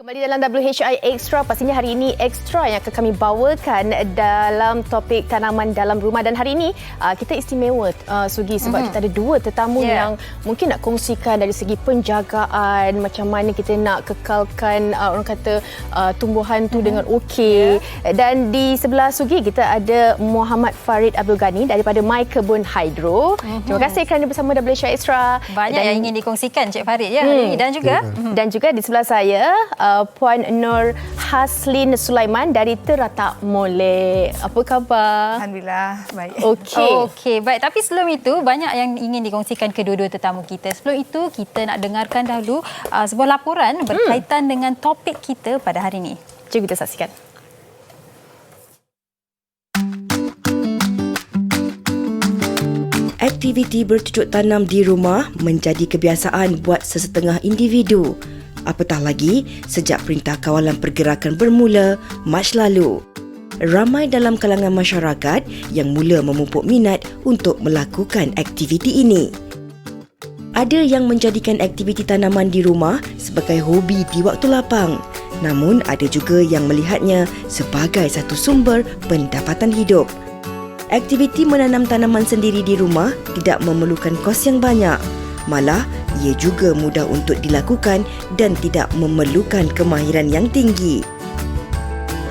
Kembali dalam WHI Extra, pastinya hari ini Extra yang akan kami bawakan dalam topik tanaman dalam rumah. Dan hari ini kita istimewa, Sugi, sebab kita ada dua tetamu yang mungkin nak kongsikan dari segi penjagaan, macam mana kita nak kekalkan orang kata tumbuhan tu dengan okey. Dan di sebelah Sugi kita ada Muhammad Farid Abdul Ghani daripada My Kebun Hydro. Terima kasih kerana bersama WHI Extra. Banyak yang ingin dikongsikan Cik Farid ya hari ini. Dan juga di sebelah saya Puan Nur Haslin Sulaiman dari Teratak Molek. Apa khabar? Alhamdulillah, baik. Okey, baik. Tapi sebelum itu, banyak yang ingin dikongsikan kedua-dua tetamu kita. Sebelum itu, kita nak dengarkan dahulu sebuah laporan berkaitan dengan topik kita pada hari ini. Jom kita saksikan. Aktiviti bercucuk tanam di rumah menjadi kebiasaan buat sesetengah individu. Apatah lagi sejak Perintah Kawalan Pergerakan bermula Mac lalu. Ramai dalam kalangan masyarakat yang mula memupuk minat untuk melakukan aktiviti ini. Ada yang menjadikan aktiviti tanaman di rumah sebagai hobi di waktu lapang. Namun ada juga yang melihatnya sebagai satu sumber pendapatan hidup. Aktiviti menanam tanaman sendiri di rumah tidak memerlukan kos yang banyak. Malah, ia juga mudah untuk dilakukan dan tidak memerlukan kemahiran yang tinggi.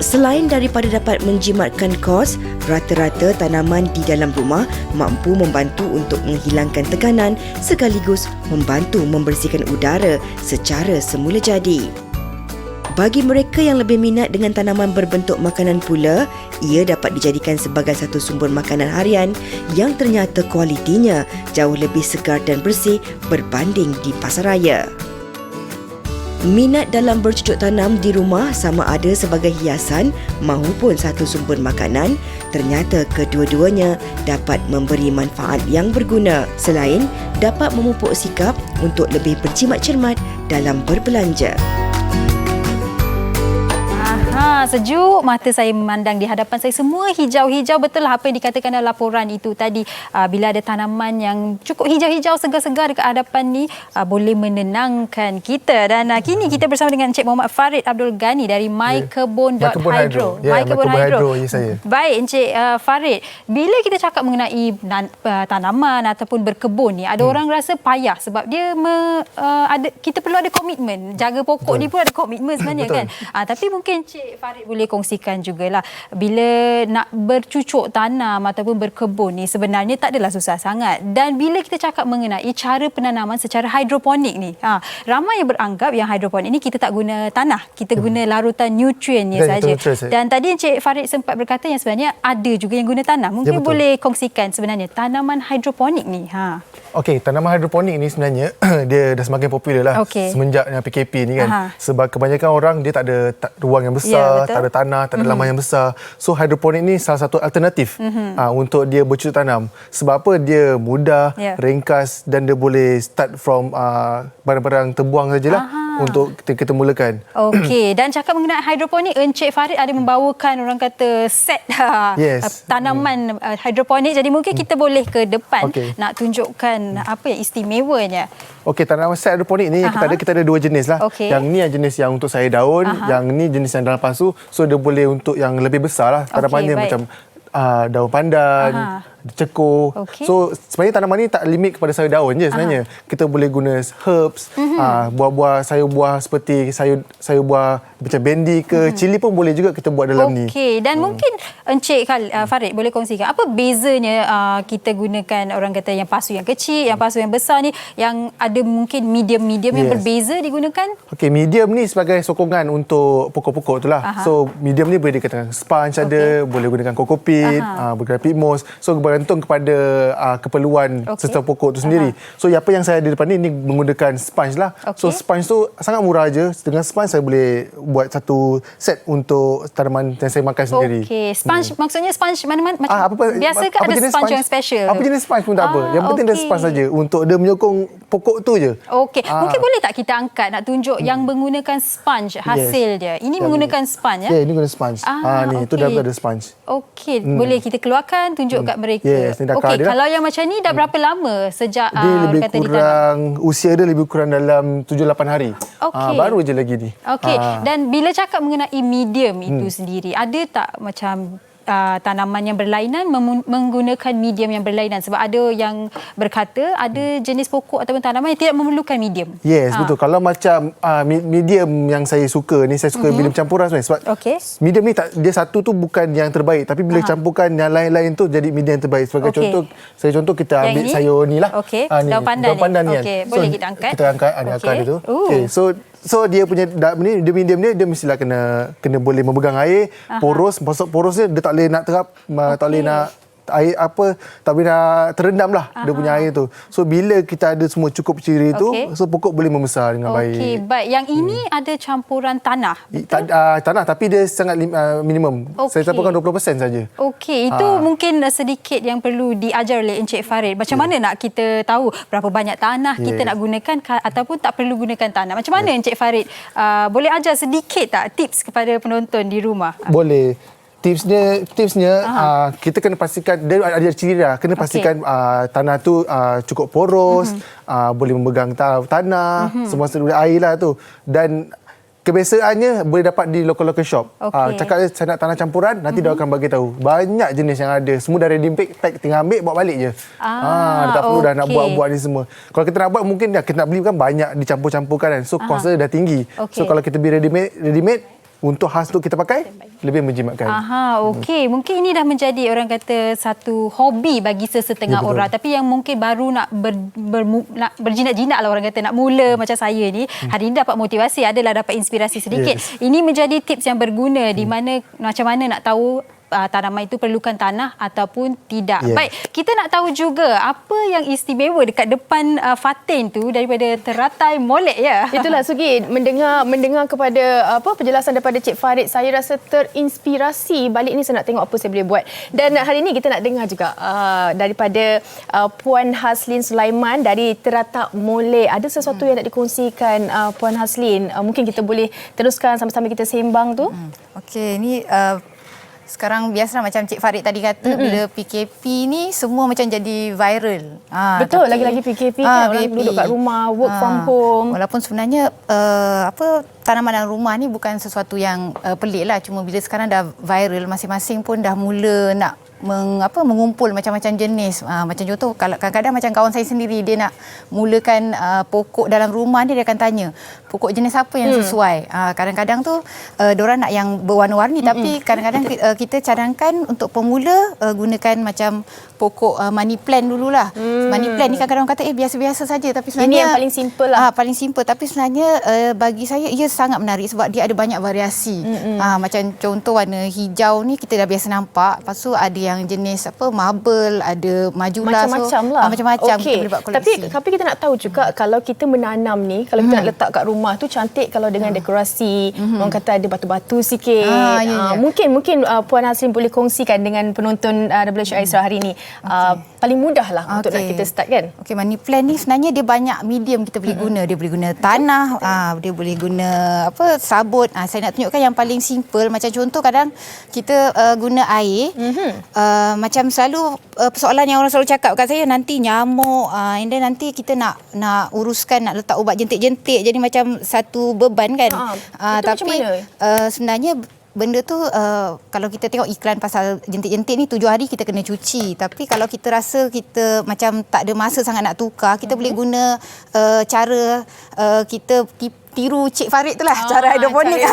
Selain daripada dapat menjimatkan kos, rata-rata tanaman di dalam rumah mampu membantu untuk menghilangkan tekanan sekaligus membantu membersihkan udara secara semula jadi. Bagi mereka yang lebih minat dengan tanaman berbentuk makanan pula, ia dapat dijadikan sebagai satu sumber makanan harian yang ternyata kualitinya jauh lebih segar dan bersih berbanding di pasaraya. Minat dalam bercucuk tanam di rumah sama ada sebagai hiasan maupun satu sumber makanan, ternyata kedua-duanya dapat memberi manfaat yang berguna selain dapat memupuk sikap untuk lebih berjimat cermat dalam berbelanja. Sejuk mata saya memandang di hadapan saya, semua hijau-hijau. Betul lah apa yang dikatakan dalam laporan itu tadi. Bila ada tanaman yang cukup hijau-hijau segar-segar dekat hadapan ni, boleh menenangkan kita. Dan kini kita bersama dengan Encik Muhammad Farid Abdul Ghani dari My Kebun Hydro. My Kebun Hydro, ya saya. Baik Encik Farid, bila kita cakap mengenai tanaman ataupun berkebun ni, ada orang rasa payah sebab dia kita perlu ada komitmen. Jaga pokok ni pun ada komitmen sebenarnya kan. Tapi mungkin Encik Farid boleh kongsikan jugalah, bila nak bercucuk tanam ataupun berkebun ni sebenarnya tak adalah susah sangat. Dan bila kita cakap mengenai cara penanaman secara hidroponik ni, ramai yang beranggap yang hidroponik ni kita tak guna tanah, kita guna larutan nutriennya saja. Dan tadi Encik Farid sempat berkata yang sebenarnya ada juga yang guna tanah. Mungkin boleh kongsikan sebenarnya tanaman hidroponik ni. Okey, tanaman hidroponik ni sebenarnya dia dah semakin popular lah semenjak PKP ni kan. Sebab kebanyakan orang dia tak ada ruang yang besar, tak ada tanah, tak ada laman yang besar. So hidroponik ni salah satu alternatif untuk dia bercucuk tanam. Sebab apa? Dia mudah, ringkas dan dia boleh start from barang-barang terbuang sajalah untuk kita mulakan. Okey, dan cakap mengenai hidroponik, Encik Farid ada membawakan orang kata set tanaman hidroponik. Jadi mungkin kita boleh ke depan nak tunjukkan apa yang istimewanya. Okey, tanaman set hidroponik ni kita ada dua jenis lah. Yang ni yang jenis yang untuk sayur daun, yang ni jenis yang dalam pasu. So dia boleh untuk yang lebih besar lah tanamannya, macam daun pandan, cekur. So sebenarnya tanaman ni tak limit kepada sayur daun je sebenarnya. Kita boleh guna herbs, buah-buah, sayur buah seperti sayur buah macam bendi ke cili pun boleh juga kita buat dalam ni. Okey, dan mungkin Encik Farid boleh kongsikan apa bezanya kita gunakan orang kata yang pasu yang kecil, yang pasu yang besar ni, yang ada mungkin medium-medium yang berbeza digunakan? Okey, medium ni sebagai sokongan untuk pokok-pokok tu lah. So medium ni boleh dikatakan sponge ada, boleh gunakan kokopit, boleh gunakan peat moss. So bergantung kepada keperluan setiap pokok tu sendiri. So apa yang saya ada depan ni menggunakan sponge lah. So sponge tu sangat murah je. Dengan sponge saya boleh buat satu set untuk tanaman yang saya makan sendiri. Okey, sponge maksudnya sponge mana-mana macam biasa ke ada sponge yang special? Apa jenis sponge pun tak apa. Yang penting dia sponge saja untuk dia menyokong pokok tu je. Okey, mungkin boleh tak kita angkat nak tunjuk yang menggunakan sponge hasil dia. Ini menggunakan sponge ya? Ya, ini guna sponge. Ni tu dah ada sponge. Okey, boleh kita keluarkan tunjuk kat mereka Yes, ni dah akar dia. Kalau yang macam ni dah berapa lama sejak dia lebih kata kurang usia dia lebih kurang dalam 7-8 hari. Baru je lagi ni. Okey. Dan bila cakap mengenai medium itu sendiri, ada tak macam tanaman yang berlainan menggunakan medium yang berlainan? Sebab ada yang berkata ada jenis pokok ataupun tanaman yang tidak memerlukan medium. Yes, betul. Kalau macam medium yang saya suka ni, saya suka medium campuran sebenarnya. Sebab medium ni dia satu tu bukan yang terbaik, tapi bila campurkan yang lain-lain tu jadi medium yang terbaik. Sebagai contoh kita ambil sayur ni lah. Daun pandan ni. Boleh kita angkat. Kita angkat akar dia tu. So dia punya dia medium dia mestilah kena boleh memegang air, poros, masuk poros dia tak boleh nak terap, tak boleh nak air tak boleh nak terendam lah dia punya air tu. So bila kita ada semua cukup ciri tu, so pokok boleh membesar dengan baik. Baik. Yang ini ada campuran tanah. Tanah, tapi dia sangat minimum. Saya campurkan 20% saja. Itu mungkin sedikit yang perlu diajar oleh Encik Farid. Macam mana nak kita tahu berapa banyak tanah kita nak gunakan ataupun tak perlu gunakan tanah. Macam mana Encik Farid boleh ajar sedikit tak tips kepada penonton di rumah? Boleh. Tipsnya kita kena pastikan dia ada ciri dah. Kena pastikan tanah tu cukup poros, boleh memegang tanah, semua sedia air lah tu. Dan kebiasaannya boleh dapat di local shop. Cakap saya nak tanah campuran, nanti dia akan bagi tahu. Banyak jenis yang ada. Semua dah ready pack, tinggal ambil bawa balik je. Dia tak perlu dah nak buat ni semua. Kalau kita nak buat mungkin kita nak beli kan banyak dicampur-campurkan kan. So cost dia dah tinggi. So kalau kita beli ready made untuk khas tu kita pakai lebih menjimatkan. Mungkin ini dah menjadi orang kata satu hobi bagi sesetengah orang, tapi yang mungkin baru nak nak berjinak-jinak lah orang kata, nak mula macam saya ni, hari ini dapat motivasi, adalah dapat inspirasi sedikit. Ini menjadi tips yang berguna di mana macam mana nak tahu tanaman itu perlukan tanah ataupun tidak. Baik, kita nak tahu juga apa yang istimewa dekat depan fatin tu daripada teratai molek ya. Itulah Sugi, mendengar kepada penjelasan daripada Cik Farid, saya rasa terinspirasi. Balik ni saya nak tengok apa saya boleh buat. Dan hari ini kita nak dengar juga daripada Puan Haslin Sulaiman dari Teratak Molek. Ada sesuatu yang nak dikongsikan Puan Haslin? Mungkin kita boleh teruskan sama-sama kita sembang tu. Okey, ni sekarang biasalah macam Cik Farid tadi kata, bila PKP ni semua macam jadi viral. Betul, lagi-lagi PKP kan, orang duduk kat rumah, work from home. Walaupun sebenarnya tanaman dalam rumah ni bukan sesuatu yang pelik lah. Cuma bila sekarang dah viral, masing-masing pun dah mula nak mengumpul macam-macam jenis. Macam contoh, kadang-kadang macam kawan saya sendiri, dia nak mulakan pokok dalam rumah dia akan tanya, pokok jenis apa yang sesuai. Kadang-kadang tu diorang nak yang berwarna-warni, tapi kadang-kadang kita cadangkan untuk pemula gunakan macam pokok money plant dululah. Money plant ni kadang-kadang orang kata biasa-biasa saja, tapi sebenarnya ini yang paling simple lah. Paling simple, tapi sebenarnya bagi saya ia sangat menarik sebab dia ada banyak variasi. Macam contoh warna hijau ni kita dah biasa nampak. Lepas tu ada yang jenis marble, ada majula, macam-macam lah. Macam-macam kita boleh buat koleksi. Tapi kita nak tahu juga kalau kita menanam ni, kalau kita nak letak kat rumah tu cantik kalau dengan dekorasi, orang kata ada batu-batu sikit. Mungkin Puan Haslin boleh kongsikan dengan penonton WHI Isra hari ni. Paling mudah lah untuk nak kita start kan. Money plant ni sebenarnya dia banyak medium kita boleh guna. Dia boleh guna tanah, dia boleh guna sabut. Saya nak tunjukkan yang paling simple. Macam contoh kadang kita guna air. Macam selalu persoalan yang orang selalu cakap kat saya, nanti nyamuk, and then nanti kita nak uruskan, nak letak ubat jentik-jentik, jadi macam satu beban kan. Tapi sebenarnya benda tu kalau kita tengok iklan pasal jentik-jentik ni 7 hari kita kena cuci. Tapi kalau kita rasa kita macam tak ada masa sangat nak tukar, kita boleh guna cara kita tiru Cik Farid tu lah, cara hidroponik.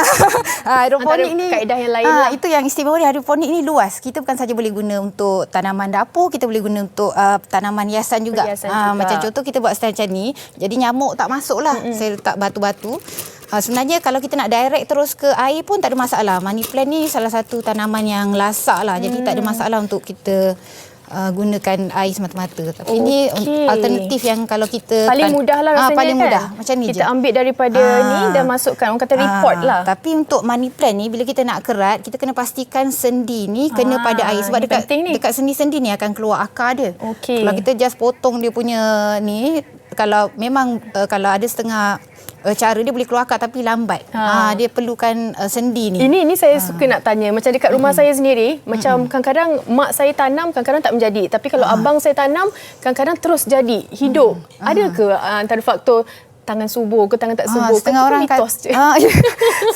Hidroponik ni kaedah yang lain lah. Itu yang istimewa dia, hidroponik ni luas. Kita bukan saja boleh guna untuk tanaman dapur, kita boleh guna untuk tanaman hiasan juga. Macam contoh kita buat style macam ni, jadi nyamuk tak masuk lah. Saya letak batu-batu. Sebenarnya kalau kita nak direct terus ke air pun tak ada masalah. Money plant ni salah satu tanaman yang lasak lah. Jadi tak ada masalah untuk kita gunakan air semata-mata. Tapi ini alternatif yang kalau kita paling mudah lah rasanya paling kan? mudah. Macam ni kita je. ambil daripada ni dan masukkan, orang kata report lah. Tapi untuk money plant ni bila kita nak kerat, kita kena pastikan sendi ni kena pada air. Sebab dekat sendi-sendi ni akan keluar akar dia. Kalau kita just potong dia punya ni, kalau memang kalau ada setengah cara dia boleh keluarkan tapi lambat. Dia perlukan sendi ni. Ini saya suka nak tanya. Macam dekat rumah saya sendiri, macam kadang-kadang mak saya tanam, kadang-kadang tak menjadi. Tapi kalau abang saya tanam, kadang-kadang terus jadi, hidup. Ada ke antara faktor tangan subur ke tangan tak subur? Setengah orang mitos je.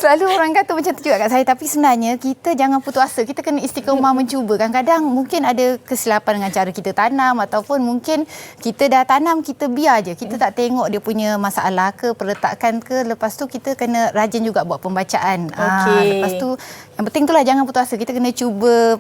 Selalu orang kata macam tu juga kat saya. Tapi sebenarnya kita jangan putus asa. Kita kena istiqamah mencuba. Kadang-kadang mungkin ada kesilapan dengan cara kita tanam, ataupun mungkin kita dah tanam, kita biar je. Kita tak tengok dia punya masalah ke, perletakan ke. Lepas tu kita kena rajin juga buat pembacaan. Lepas tu yang penting itulah, jangan putus asa. Kita kena cuba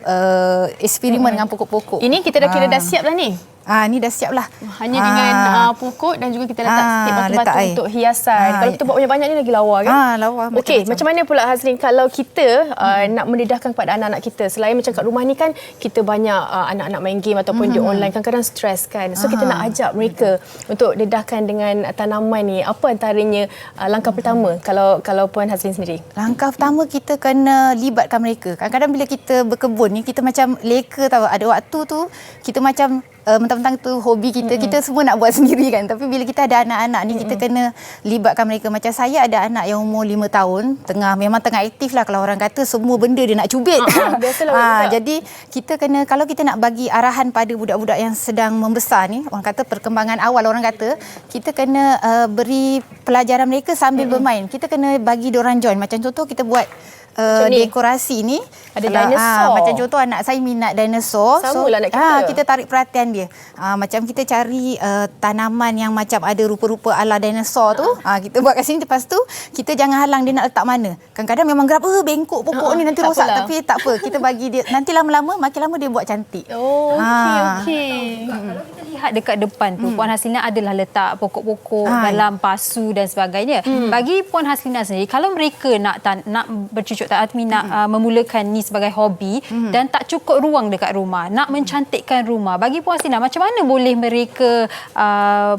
eksperimen dengan pokok-pokok. Ini kita dah kira dah siap dah ni. Ni dah siap lah. Hanya dengan pokok dan juga kita letak sikit batu-batu untuk hiasan. Kalau kita buat banyak-banyak ni lagi lawa kan? Lawa. Okey, macam mana pula Hazlin kalau kita nak mendedahkan kepada anak-anak kita, selain macam kat rumah ni kan kita banyak anak-anak main game ataupun di online, kadang-kadang stres kan. So kita nak ajak mereka untuk dedahkan dengan tanaman ni. Apa antaranya langkah pertama kalau Puan Hazlin sendiri? Langkah pertama kita kena libatkan mereka. Kadang-kadang bila kita berkebun ni, kita macam leka tahu. Ada waktu tu kita macam mentang-mentang tu hobi kita, kita semua nak buat sendiri kan. Tapi bila kita ada anak-anak ni, kita kena libatkan mereka. Macam saya ada anak yang umur 5 tahun, memang tengah aktif lah. Kalau orang kata semua benda dia nak cubit. Biasalah. Jadi kita kena, kalau kita nak bagi arahan pada budak-budak yang sedang membesar ni, orang kata perkembangan awal, orang kata kita kena beri pelajaran mereka sambil bermain. Kita kena bagi diorang join. Macam contoh kita buat dekorasi ni ada dinosaur. Macam contoh anak saya minat dinosaur, Samalah anak kita. Kita tarik perhatian dia. Macam kita cari tanaman yang macam ada rupa-rupa ala dinosaur tu, kita buat kat sini. Lepas tu kita jangan halang dia nak letak mana. Kadang-kadang memang gerap bengkok pokok ni nanti rosak, tapi tak apa, kita bagi dia, nanti lama-lama makin lama dia buat cantik. Okey. Kalau kita lihat dekat depan tu, Puan Haslina adalah letak pokok-pokok dalam pasu dan sebagainya. Bagi Puan Haslina sendiri, kalau mereka nak bercucuk taat nak memulakan ni sebagai hobi dan tak cukup ruang dekat rumah, nak mencantikkan rumah, bagi Puan Haslina macam mana boleh mereka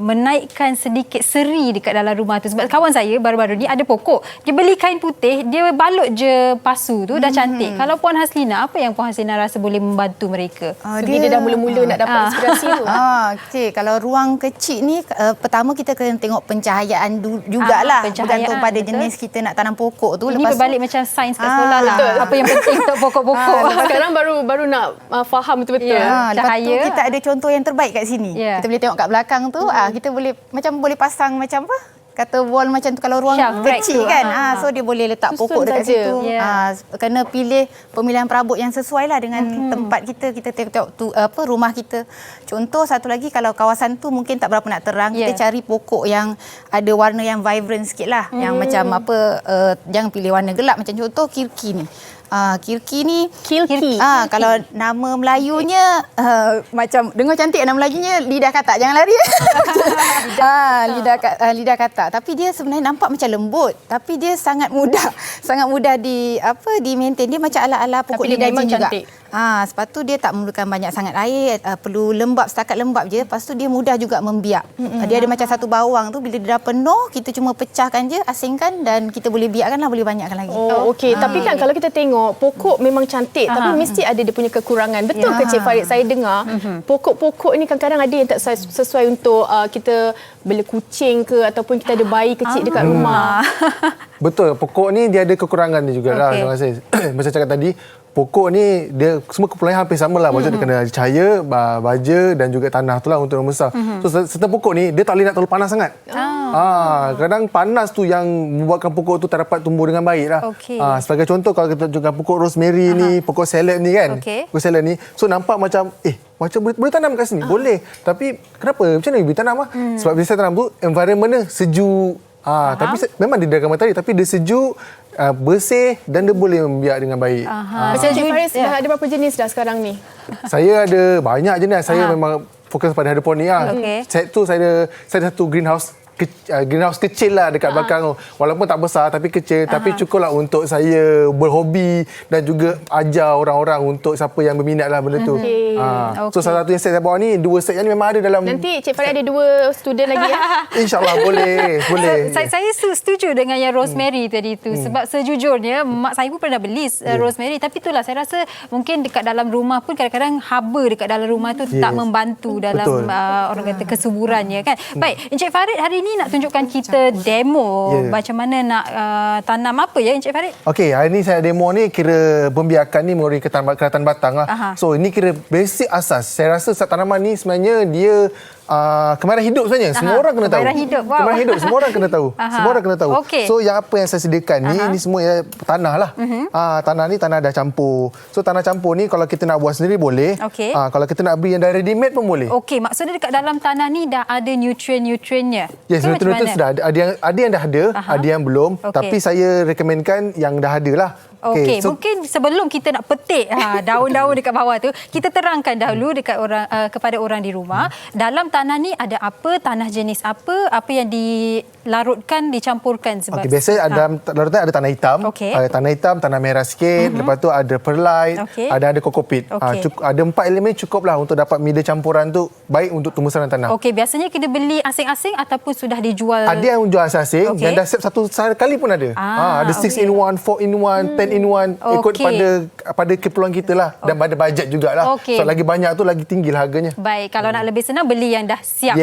menaikkan sedikit seri dekat dalam rumah tu? Sebab kawan saya baru-baru ni ada pokok, dia beli kain putih, dia balut je pasu tu, dah cantik. Kalau Puan Haslina, apa yang Puan Haslina rasa boleh membantu mereka? Dia dah mula-mula nak dapat inspirasi tu. Okey, kalau ruang kecil ni, pertama kita kena tengok pencahayaan jugalah. Bergantung pada jenis kita nak tanam pokok tu. Ini berbalik macam sains kat sekolah lah. Betul. Apa yang penting untuk pokok-pokok. Sekarang baru nak faham betul-betul. Lepas tu kita ada contoh yang terbaik kat sini. Kita boleh tengok kat belakang tu, kita boleh pasang macam apa? Kata wall macam tu kalau ruang kecil kan. So dia boleh letak pokok dekat situ. Kena pilih pemilihan perabot yang sesuai lah dengan tempat kita. Kita tengok tu rumah kita. Contoh satu lagi, kalau kawasan tu mungkin tak berapa nak terang, kita cari pokok yang ada warna yang vibrant sikit lah. Yang macam jangan pilih warna gelap. Macam contoh kirki ni. Kirki ni kalau nama Melayunya macam dengar cantik, nama Melayunya lidah katak, jangan lari. Lidah katak, tapi dia sebenarnya nampak macam lembut, tapi dia sangat mudah di maintain. Dia macam ala-ala pokok lidah juga. Sebab tu dia tak memerlukan banyak sangat air, perlu lembab, setakat lembab je. Lepas tu dia mudah juga membiak. Dia ada macam satu bawang tu, bila dia dah penuh, kita cuma pecahkan je, asingkan, dan kita boleh biarkanlah, boleh banyakkan lagi. Okey. Tapi kan kalau kita tengok pokok memang cantik, tapi mesti ada dia punya kekurangan. Betul ke Cik Farid? Saya dengar pokok-pokok ni kadang-kadang ada yang tak sesuai untuk kita bela kucing ke, ataupun kita ada bayi kecil dekat rumah. Betul, pokok ni dia ada kekurangan ni jugalah. Terima kasih. Macam cakap tadi, pokok ni dia semua kepulauan hampir samalah. Maksudnya dia kena cahaya, baja dan juga tanah itulah untuk membesar. So serta pokok ni dia tak boleh nak terlalu panas sangat. Kadang panas tu yang membuatkan pokok tu tak dapat tumbuh dengan baik lah. Sebagai contoh, kalau kita tunjukkan pokok rosemary ni, pokok salad ni kan. Pokok salad ni, so nampak macam macam boleh tanam kat sini. Boleh. Tapi kenapa? Macam mana boleh tanam lah? Sebab bila saya tanam tu environment dia sejuk. Tapi memang dia dalam matahari, tapi dia sejuk, bersih dan dia boleh membiak dengan baik. Macam Cik Faris ada berapa jenis dah sekarang ni? Saya ada banyak jenis. Saya memang fokus pada hidroponik lah. Set tu saya ada satu greenhouse kecil lah dekat belakang tu. Walaupun tak besar tapi kecil, tapi cukuplah untuk saya berhobi dan juga ajar orang-orang untuk siapa yang berminat lah benda tu. So salah satu yang set saya bawa ni, 2 set yang ni memang ada dalam. Nanti Cik Farid ada 2 student lagi ya? InsyaAllah boleh. Saya setuju dengan yang rosemary tadi tu. Sebab sejujurnya mak saya pun pernah beli rosemary, tapi itulah saya rasa mungkin dekat dalam rumah pun kadang-kadang haba dekat dalam rumah tu tak membantu dalam orang kata kesuburannya kan. Baik, Encik Farid hari ni nak tunjukkan kita demo macam mana nak tanam apa ya Encik Farid? Okey, hari ni saya demo ni kira pembiakan ni melalui keratan batang lah. So ini kira basic asas. Saya rasa tanaman ni sebenarnya dia kemahiran hidup sebenarnya. Semua orang kena tahu. Kemahiran hidup. Wow. Kemahiran hidup semua orang kena tahu. Semua orang kena tahu. Okay. So yang apa yang saya sediakan ni semua ya tanah lah. Tanah ni tanah dah campur. So tanah campur ni kalau kita nak buat sendiri boleh. Okay. Kalau kita nak beli yang dah ready made pun boleh. Okey, maksudnya dekat dalam tanah ni dah ada nutrien-nutriennya. Yes, nutrien sudah ada yang dah ada, ada yang belum. Tapi saya rekomenkan yang dah ada lah. Okey, mungkin sebelum kita nak petik daun-daun dekat bawah tu, kita terangkan dahulu dekat orang kepada orang di rumah, dalam tanah ni ada apa, tanah jenis apa yang dilarutkan, dicampurkan sebab biasa larutan ada tanah hitam, tanah hitam, tanah merah sikit, lepas tu ada perlite, ada kokopit. Ada 4 elemen cukuplah untuk dapat media campuran tu baik untuk tumbuhan tanah. Okey, biasanya kita beli asing-asing ataupun sudah dijual? Ada yang jual asing dan dah siap satu kali pun ada. Ada 6 in 1, 4 in 1, 10 in 1 ikut pada keperluan kita lah dan pada bajet jugalah. So lagi banyak tu lagi tinggi harganya. Baik, kalau nak lebih senang beli yang dah siap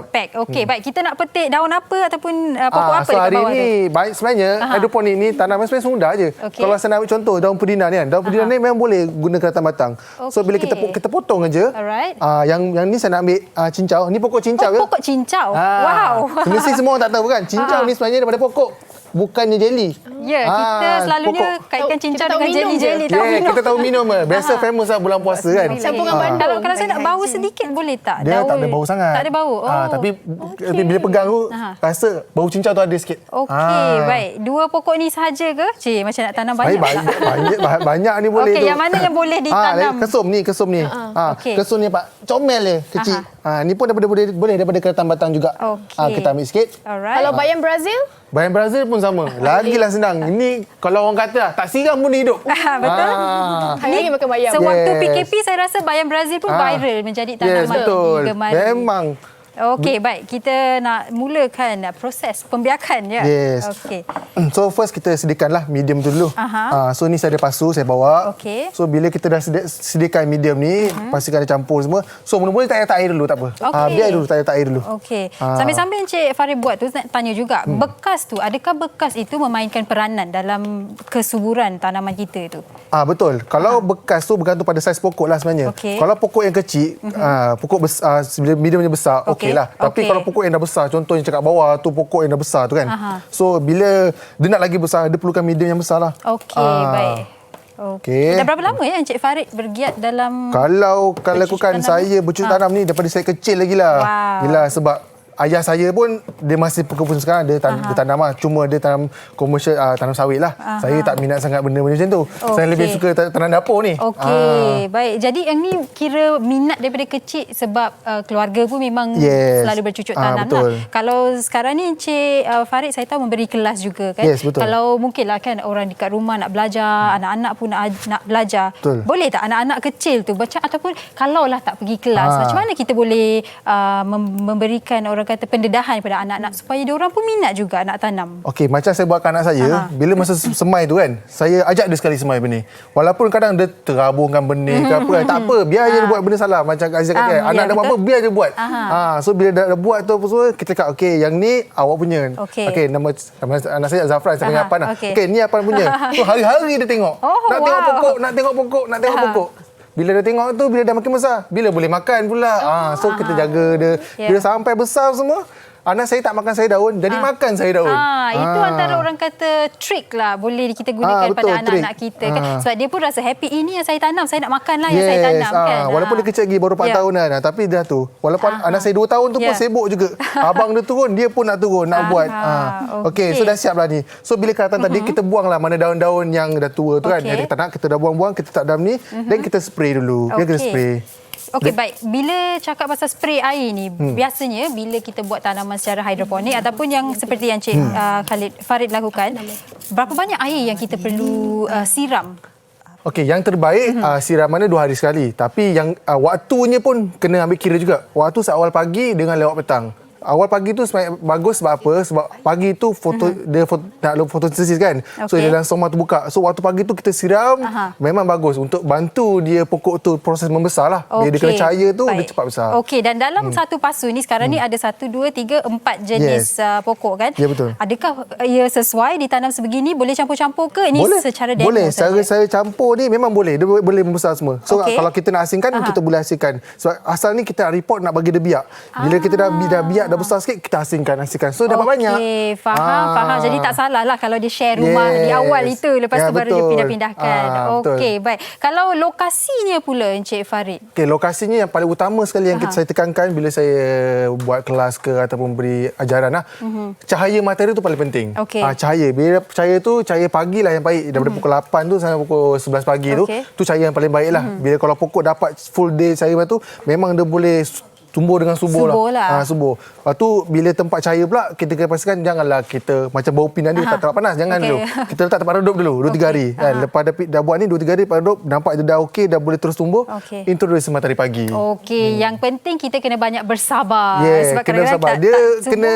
pack. Okey, baik, kita nak petik daun apa ataupun pokok apa dekat bawah tu? Baik sebenarnya hidroponik ni tanaman sebenarnya mudah je. Kalau saya nak ambil contoh daun perdina ni kan. Daun perdina ni memang boleh guna keratan batang. So bila kita potong aja. Yang ni saya nak ambil cincau. Ni pokok cincau ke? Pokok cincau. Wow. Mesti semua orang tak tahu kan. Cincau ni sebenarnya daripada pokok. Bukannya jeli. Ya, kita selalunya kaitkan cincau dengan jeli-jeli. Kita tahu minum. Biasa famous lah bulan puasa kan. Campuran bandung. Kalau saya nak bau sedikit boleh tak? Dia tak ada bau sangat. Tak ada bau. Tapi bila pegang tu rasa bau cincau tu ada sikit. Okey, baik. 2 pokok ni sahaja ke? Cik, macam nak tanam banyak tak? Banyak ni boleh tu. Okey, yang mana yang boleh ditanam? Kesum ni. Kesum ni Pak. Comel je kecil. Ni pun boleh daripada keratan batang juga. Kita ambil sikit. Kalau bayam Brazil? Bayam Brazil pun sama. Lagilah senang. Ini kalau orang kata tak siram pun dia hidup. Betul. Hari ni makan bayam. Sewaktu PKP saya rasa bayam Brazil pun viral menjadi tanaman digemari. Memang. Okey, baik. Kita nak mulakan proses pembiakan ya. Yes. Okey. So first kita sediakanlah medium tu dulu. So ni saya ada pasu saya bawa. Okey. So bila kita dah sediakan medium ni, pastikan ada campur semua. So mula-mula tak payah air dulu tak apa. Biar dulu tak payah air dulu. Okey. Sambil-sambil Encik Farid buat tu nak tanya juga, bekas tu adakah bekas itu memainkan peranan dalam kesuburan tanaman kita itu? Betul. Kalau bekas tu bergantung pada saiz pokok lah sebenarnya. Kalau pokok yang kecil, pokok besar, mediumnya besar, okeylah. Tapi kalau pokok yang dah besar, contohnya cakap bawah tu pokok yang dah besar tu kan. So bila dia nak lagi besar, dia perlukan medium yang besar lah. Okey, baik. Okey. Dah berapa lama ya Encik Farid bergiat dalam Kalau lakukan saya bercucuk tanam ni daripada saya kecil lagi lah. Yelah sebab ayah saya pun dia masih pekebun sekarang, dia tanam lah. Cuma dia tanam komersial, tanam sawit lah. Saya tak minat sangat benda-benda macam tu. Saya lebih suka tanam dapur ni. Okey, baik. Jadi yang ni kira minat daripada kecil sebab keluarga pun memang selalu bercucuk tanam lah. Kalau sekarang ni Encik Farid saya tahu memberi kelas juga kan. Betul. Kalau mungkinlah kan orang dekat rumah nak belajar, anak-anak pun nak belajar. Boleh tak anak-anak kecil tu baca ataupun kalaulah tak pergi kelas, macam mana kita boleh memberikan orang kata pendedahan pada anak-anak supaya diorang pun minat juga nak tanam. Okey, macam saya buat anak saya, bila masa semai tu kan, saya ajak dia sekali semai benih. Walaupun kadang dia terabungkan benih ke apa kan, tak apa, biar je dia buat benda salah. Macam Kak Aziza kata, anak dia buat apa, biar je buat. So bila dah buat tu apa semua, kita cakap, okey, yang ni awak punya. Okey, nama anak saya Zafran, saya panggil Apan lah. Okey, ni Apan punya. So hari-hari dia tengok. Nak tengok pokok. Bila dia tengok tu, bila dah makin besar, bila boleh makan pula. So kita jaga dia. Bila sampai besar semua, anak saya tak makan sayur daun, jadi makan sayur daun. Itu antara orang kata trik lah boleh kita gunakan pada anak-anak kita kan. Sebab dia pun rasa happy, ini yang saya tanam, saya nak makan lah yang saya tanam kan. Walaupun dia kecil lagi baru 4 tahun kan, tapi dah tu. Walaupun anak saya 2 tahun tu pun sibuk juga. Abang dia turun, dia pun nak turun, nak buat. Okey, so dah siap lah ni. So bila keratan tadi kita buang lah mana daun-daun yang dah tua tu kan. Yang kita tak nak, kita dah buang-buang, kita tak dalam ni. Dan kita spray dulu. Dia kena spray. Okey, baik. Bila cakap pasal spray air ni, biasanya bila kita buat tanaman secara hidroponik ataupun yang seperti yang Cik Farid lakukan, berapa banyak air yang kita perlu siram? Okey, yang terbaik siramannya 2 hari sekali. Tapi yang waktunya pun kena ambil kira juga. Waktu seawal pagi dengan lewat petang. awal pagi tu bagus sebab apa? Sebab pagi tu nak fotosintesis kan. So dia langsung tu buka. So waktu pagi tu kita siram memang bagus untuk bantu dia pokok tu proses membesar lah. Dia kena cahaya tu dia cepat besar. Okey, dan dalam satu pasu ni sekarang ni ada 1, 2, 3, 4 jenis pokok kan? Ya, betul. Adakah ia sesuai ditanam sebegini? Boleh campur-campur ke? Ini boleh. Secara demo boleh. saja? Saya campur ni memang boleh. Dia boleh membesar semua. So kalau kita nak asingkan, kita boleh asingkan. Sebab asal ni kita report nak bagi dia biak. Bila kita dah biak dah besar sikit, kita asingkan. So dapat banyak. Okey, faham. Jadi tak salah lah kalau dia share rumah di awal itu. Lepas tu baru dia pindah-pindahkan. Okey, baik. Kalau lokasinya pula Encik Farid? Okey, lokasinya yang paling utama sekali yang saya tekankan bila saya buat kelas ke ataupun beri ajaran lah. Cahaya matahari tu paling penting. Cahaya. Bila cahaya tu, cahaya pagi lah yang baik. Daripada pukul 8 tu sampai pukul 11 pagi tu cahaya yang paling baik lah. Bila kalau pokok dapat full day cahaya tu, memang dia boleh tumbuh dengan subur lah. Subur. Lepas tu bila tempat cahaya pula, kita kena pastikan janganlah kita macam bau pinang dia tak terlalu panas. Jangan dulu. Kita letak tempat redup dulu 2-3 hari. Kan? Lepas dah buat ni 2-3 hari tempat redup, nampak dia dah okey, dah boleh terus tumbuh. Introduce matahari pagi. Okey, yang penting kita kena banyak bersabar. Sebab kena bersabar. Dia kena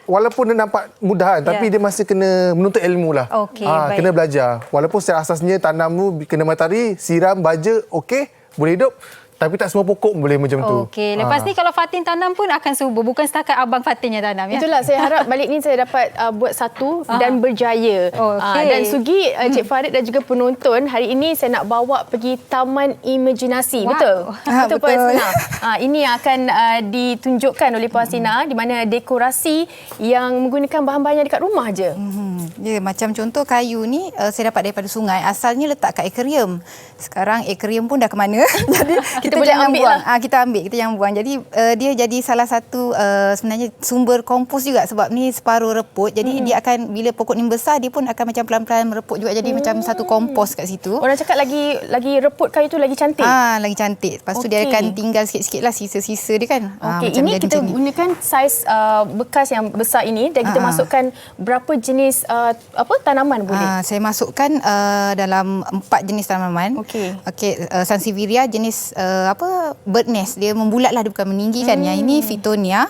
walaupun dia nampak mudahan tapi dia masih kena menuntut ilmu lah. Kena belajar. Walaupun secara asasnya tanam tu kena matahari, siram, baja, okey, boleh hidup. Tapi tak semua pokok boleh macam tu. Okey, lepas ni kalau Fatin tanam pun akan subur. Bukan setakat abang Fatin yang tanam ya. Itulah saya harap balik ni saya dapat buat satu dan berjaya. Dan Sugi, Cik Farid dan juga penonton, hari ini saya nak bawa pergi Taman Imajinasi. Betul? Betul Puan Hasina. Ini yang akan ditunjukkan oleh Puan Hasina di mana dekorasi yang menggunakan bahan-bahan yang dekat rumah je. Ya, macam contoh kayu ni saya dapat daripada sungai. Asalnya letak kat akuarium. Sekarang akuarium pun dah ke mana. Jadi kita boleh jangan ambil buang. lah. Kita ambil, kita jangan buang. Jadi dia jadi salah satu sebenarnya sumber kompos juga sebab ni separuh reput. Jadi dia akan bila pokok ni besar dia pun akan macam pelan-pelan mereput juga jadi macam satu kompos kat situ. Orang cakap lagi reput kayu tu lagi cantik. Lagi cantik. Lepas tu dia akan tinggal sikit-sikit lah sisa-sisa dia kan. Ini kita gunakan saiz bekas yang besar ini dan kita masukkan berapa jenis tanaman boleh? Saya masukkan dalam 4 jenis tanaman. Sansevieria jenis bird nest. Dia membulatlah, dia bukan meninggi kan. Yang ini Fittonia.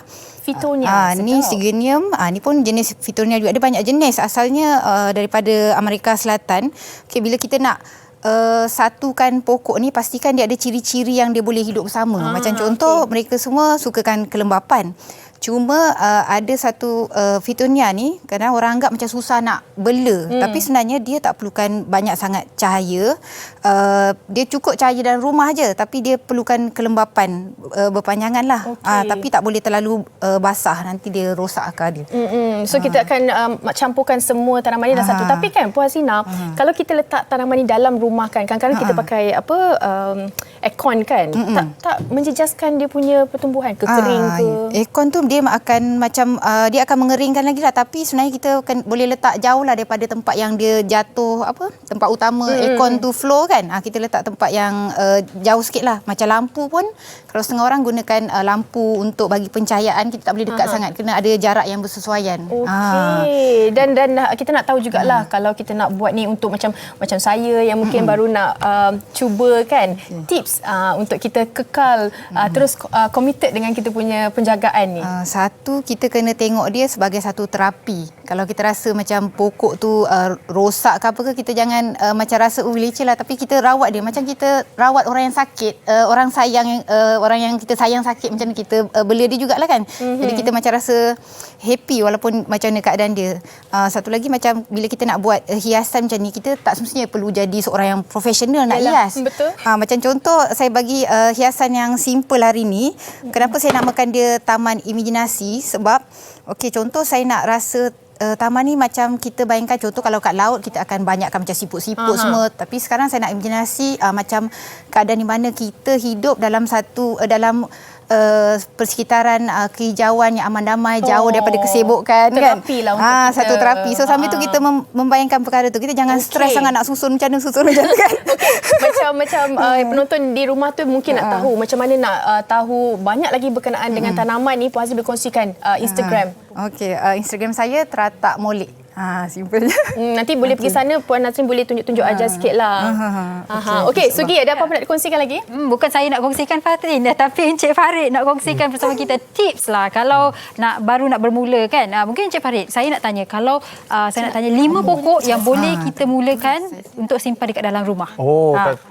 Ni Sigenium. Ni pun jenis Fittonia juga. Ada banyak jenis. Asalnya daripada Amerika Selatan. Bila kita nak satukan pokok ni, pastikan dia ada ciri-ciri yang dia boleh hidup bersama. Macam contoh, mereka semua sukakan kelembapan. Cuma ada satu Fittonia ni kadang orang anggap macam susah nak bela. Tapi sebenarnya dia tak perlukan banyak sangat cahaya. Dia cukup cahaya dalam rumah je. Tapi dia perlukan kelembapan berpanjangan lah. Tapi tak boleh terlalu basah. Nanti dia rosak akar dia. So kita akan campurkan semua tanaman ni dalam satu. Tapi kan Puan Hasina, kalau kita letak tanaman ni dalam rumah kan, kadang-kadang kita pakai aircon kan. Tak menjejaskan dia punya pertumbuhan ke kering ke? Aircon tu dia akan macam dia akan mengeringkan lagi lah, tapi sebenarnya kita boleh letak jauh lah daripada tempat yang dia jatuh tempat utama aircon tu flow kan. Kita letak tempat yang jauh sikit lah. Macam lampu pun kalau setengah orang gunakan lampu untuk bagi pencahayaan, kita tak boleh dekat sangat, kena ada jarak yang bersesuaian. Okey. Dan kita nak tahu jugalah kalau kita nak buat ni untuk macam saya yang mungkin baru nak cuba kan, tips untuk kita kekal terus committed dengan kita punya penjagaan ni. Satu, kita kena tengok dia sebagai satu terapi. Kalau kita rasa macam pokok tu rosak ke apa ke, kita jangan macam rasa leceh lah, tapi kita rawat dia macam kita rawat orang yang sakit, orang yang kita sayang sakit, macam kita bela dia jugalah kan. Jadi kita macam rasa happy walaupun macam mana keadaan dia. Satu lagi, macam bila kita nak buat hiasan macam ni, kita tak semestinya perlu jadi seorang yang profesional nak hias. Betul. Macam contoh, saya bagi hiasan yang simple hari ni. Kenapa saya namakan dia Taman Imajinasi? Sebab contoh saya nak rasa taman ni macam kita bayangkan, contoh kalau kat laut kita akan banyakkan macam siput-siput semua, tapi sekarang saya nak imajinasi macam keadaan di mana kita hidup dalam persekitaran kehijauan yang aman damai, jauh daripada kesibukan kan. Terapi lah untuk kita. Satu terapi. So sambil tu kita membayangkan perkara tu. Kita jangan stres sangat nak susun macam mana kan. Macam penonton di rumah tu mungkin nak tahu macam mana nak tahu banyak lagi berkenaan dengan tanaman ni. Puan Hasina boleh kongsikan Instagram. Instagram saya Teratak Molek. Simpelnya. Nanti boleh pergi sana, Puan Nasrin boleh tunjuk-tunjuk ajar sikit lah. Okey, Sugi, ada apa nak dikongsikan lagi? Bukan saya nak kongsikan Fatin, tapi Encik Farid nak kongsikan bersama kita tips lah kalau baru nak bermula kan. Mungkin Encik Farid, saya nak tanya, kalau saya nak tanya 5 pokok yang boleh kita mulakan untuk simpan dekat dalam rumah.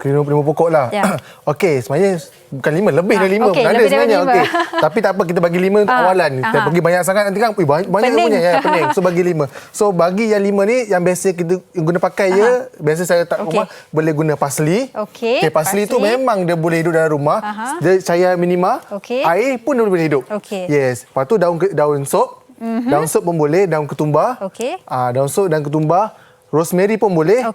Lima pokok lah. Ya. Okey, sebenarnya bukan 5, lebih dari 5 pun ada sebenarnya. Okey. Tapi tak apa, kita bagi 5 untuk awalan. Kita bagi banyak sangat nanti kan banyak punya ya, pening. So bagi 5. So bagi yang 5 ni yang biasa kita guna pakai biasa saya letak rumah boleh guna parsley. Okey. Parsley tu memang dia boleh hidup dalam rumah. Dia cahaya minima. Air pun dia boleh hidup. Yes. Lepas tu daun sop. Daun sop pun boleh, daun ketumbar. Daun sop dan ketumbar. Rosemary pun boleh.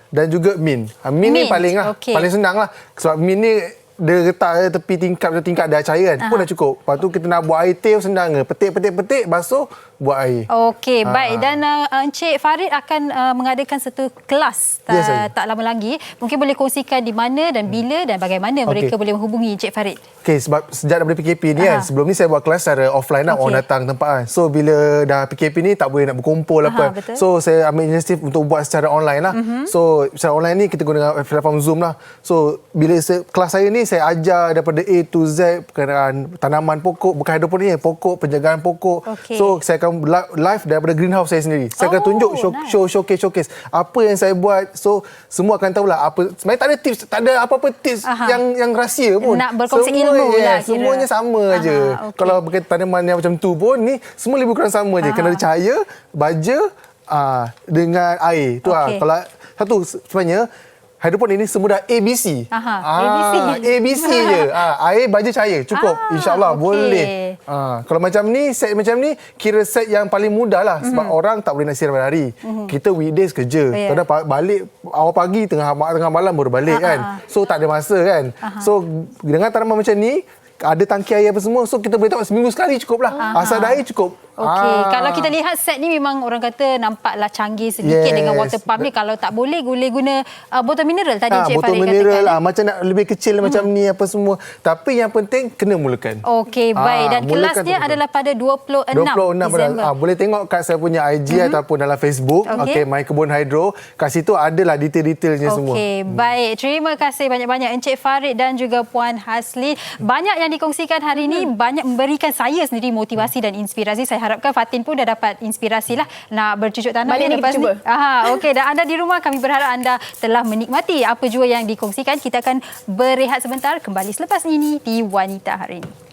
Dan juga mint. Mint ni paling senang lah. Sebab mint ni dia letak tepi tingkap ada cairan pun dah cukup. Lepas tu kita nak buat air teh senang ke. Petik, basuh, buat air. Okey, baik. Dan Encik Farid akan mengadakan satu kelas tak lama lagi. Mungkin boleh kongsikan di mana dan bila dan bagaimana mereka boleh menghubungi Encik Farid. Okey, sebab sejak daripada PKP ni kan, sebelum ni saya buat kelas secara offline lah, orang datang tempat kan. So bila dah PKP ni tak boleh nak berkumpul apa. Betul. So saya ambil inisiatif untuk buat secara online lah. So secara online ni kita guna platform Zoom lah. So bila kelas saya ni saya ajar daripada A to Z berkenaan tanaman pokok, bukan hidroponik, pokok, penjagaan pokok. So saya akan live daripada greenhouse saya sendiri. Saya akan tunjuk showcase apa yang saya buat. So semua akan tahulah apa. Sebenarnya tak ada tips, tak ada apa-apa tips yang rahsia pun. Nak berkongsi ilmu lah. Semuanya sama aja. Kalau berkaitan tanaman yang macam tu pun ni semua lebih kurang sama aje. Kena ada cahaya, baja dengan air. Tu kalau satu sebenarnya hidroponik ini semudah ABC. ABC je. Air, baja, cahaya. Cukup. InsyaAllah boleh. Kalau macam ni, set macam ni, kira set yang paling mudah lah. Sebab orang tak boleh nak siram hari. Kita weekdays kerja. Kadang balik awal pagi, tengah malam baru balik kan. So tak ada masa kan. So dengan tanaman macam ni, ada tangki air apa semua. So kita boleh tahu seminggu sekali cukup lah. Asal ada air cukup. Okey, kalau kita lihat set ni memang orang kata nampaklah canggih sedikit dengan water pump ni. Kalau tak boleh guna botol mineral tadi Encik Farid katakan. Botol mineral macam nak lebih kecil macam ni apa semua. Tapi yang penting kena mulakan. Okey, baik. Dan kelas dia adalah pada 26 Disember. Boleh tengok kat saya punya IG ataupun dalam Facebook. Okey, My Kebun Hydro. Kat situ adalah detail-detailnya semua. Okey, baik. Terima kasih banyak-banyak Encik Farid dan juga Puan Hasli. Banyak yang dikongsikan hari ini, banyak memberikan saya sendiri motivasi dan inspirasi. Saya harapkan Fatin pun dah dapat inspirasi lah nak bercucuk tanam balik lepas kita ni. cuba. Okey, dan anda di rumah, kami berharap anda telah menikmati apa jua yang dikongsikan. Kita akan berehat sebentar, kembali selepas ini di Wanita Hari Ini.